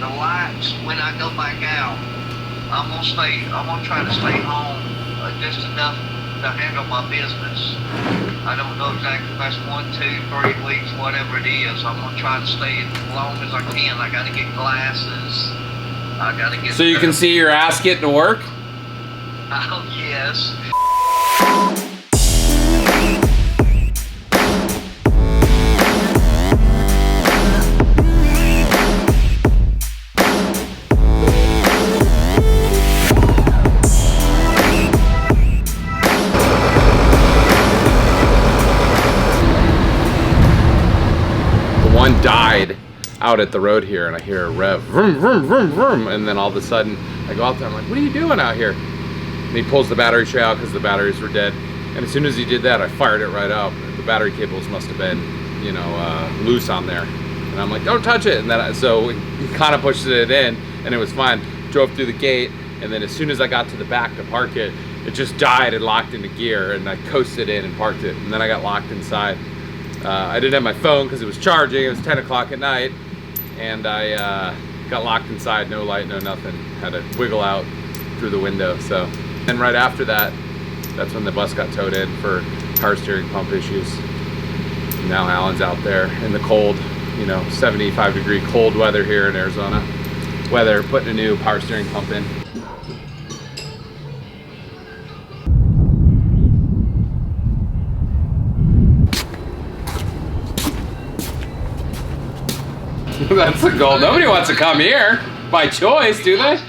The lights, when I go back out, I'm gonna try to stay home just enough to handle my business. I don't know exactly if that's 1, 2, 3 weeks, whatever it is. I'm gonna try to stay as long as I can. I gotta get glasses. I gotta get. So you can see your ass getting to work? Oh, yes. One died out at the road here, and I hear a rev, vroom, vroom, vroom, vroom, and then all of a sudden I go out there, I'm like, what are you doing out here? And he pulls the battery tray out because the batteries were dead, and as soon as he did that, I fired it right up. The battery cables must have been, you know, loose on there, and I'm like, don't touch it. And then so he kind of pushed it in, and it was fine. Drove through the gate, and then as soon as I got to the back to park it, it just died and locked into gear, and I coasted in and parked it, and then I got locked inside. I didn't have my phone because it was charging. It was 10 o'clock at night, and I got locked inside, no light, no nothing. Had to wiggle out through the window. So, and right after that, that's when the bus got towed in for power steering pump issues. Now Alan's out there in the cold, you know, 75-degree cold weather here in Arizona. Weather, putting a new power steering pump in. That's the goal. Nobody wants to come here by choice, do they?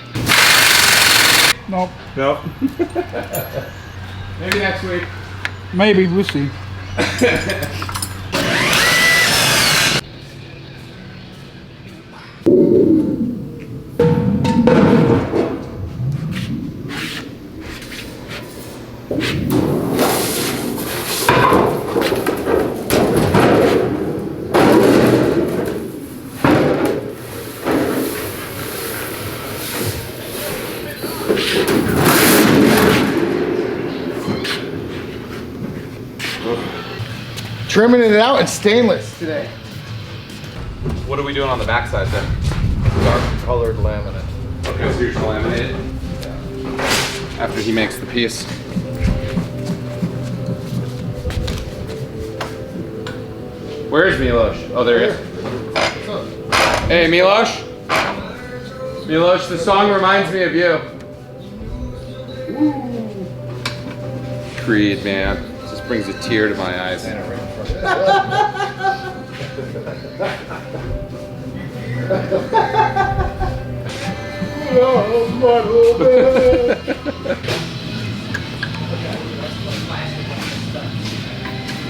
Nope. Nope. Maybe next week. Maybe, we'll see. Trimming it out in stainless today. What are we doing on the backside then? Dark colored laminate. Okay, so you're just laminate it? Yeah. After he makes the piece. Where is Milos? Oh, there he is. Hey, Milos. Milos, the song reminds me of you. Creed, man. Just brings a tear to my eyes. Oh, my little man.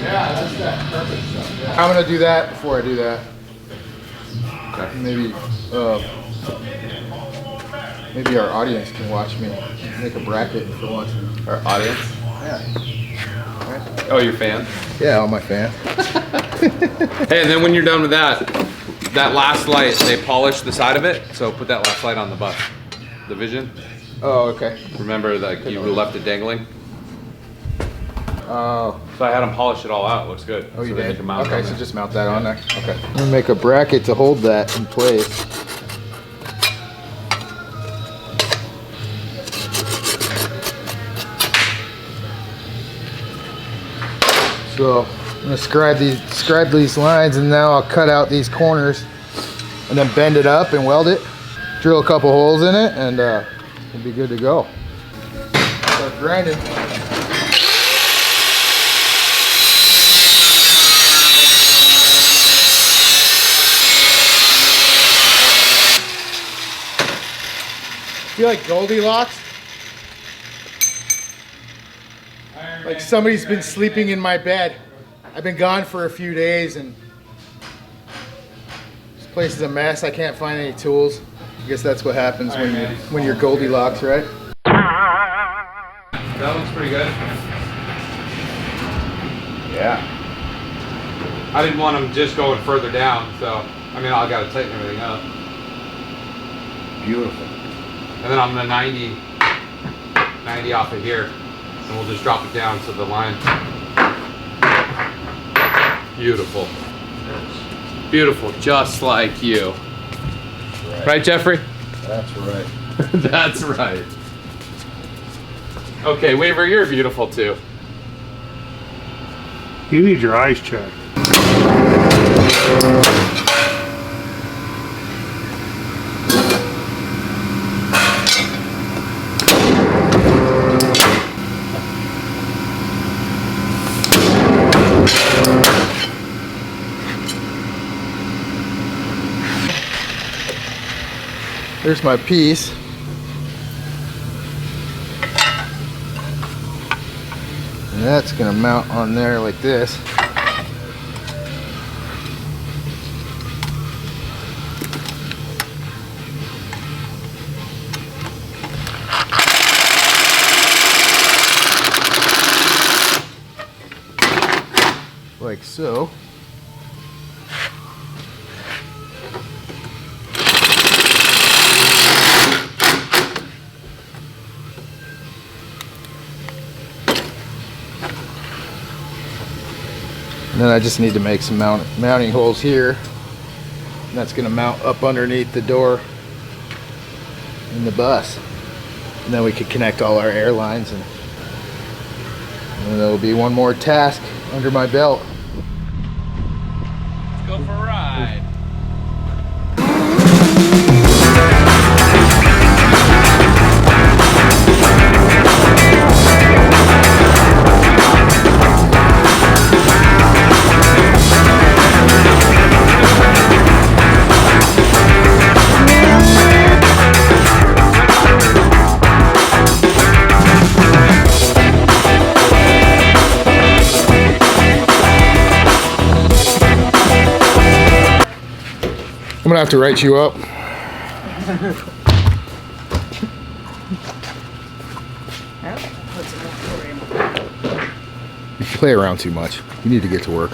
Yeah, that's that perfect stuff. Yeah. I'm gonna do that before I do that. Okay. Maybe our audience can watch me make a bracket for once. Our audience? Yeah. Right? Oh, your fan? Yeah, all my fans. Hey, and then when you're done with that, that last light, they polish the side of it, so put that last light on the bus. The vision. Oh, okay. Remember that you left it dangling? Oh. So I had them polish it all out. It looks good. Oh, you so did? Mount Okay, on so there. just mount that on there. Okay. I'm gonna make a bracket to hold that in place. So I'm gonna scribe these lines, and now I'll cut out these corners and then bend it up and weld it. Drill a couple holes in it, and we'll be good to go. Start grinding. Feel like Goldilocks? Like somebody's been sleeping in my bed. I've been gone for a few days, and this place is a mess. I can't find any tools. I guess that's what happens when you're Goldilocks, right? That looks pretty good. Yeah. I didn't want them just going further down, so I mean, I got to tighten everything up. Beautiful. And then I'm gonna 90 off of here, and we'll just drop it down to the line. Beautiful. Beautiful, just like you. Right, Jeffrey? That's right. That's right. Okay, Weaver, you're beautiful too. You need your eyes checked. There's my piece. And that's gonna mount on there like this. Like so. And then I just need to make some mounting holes here. And that's going to mount up underneath the door in the bus. And then we can connect all our air lines, and there'll be one more task under my belt. Let's go for a ride. I'm gonna have to write you up. You play around too much. You need to get to work.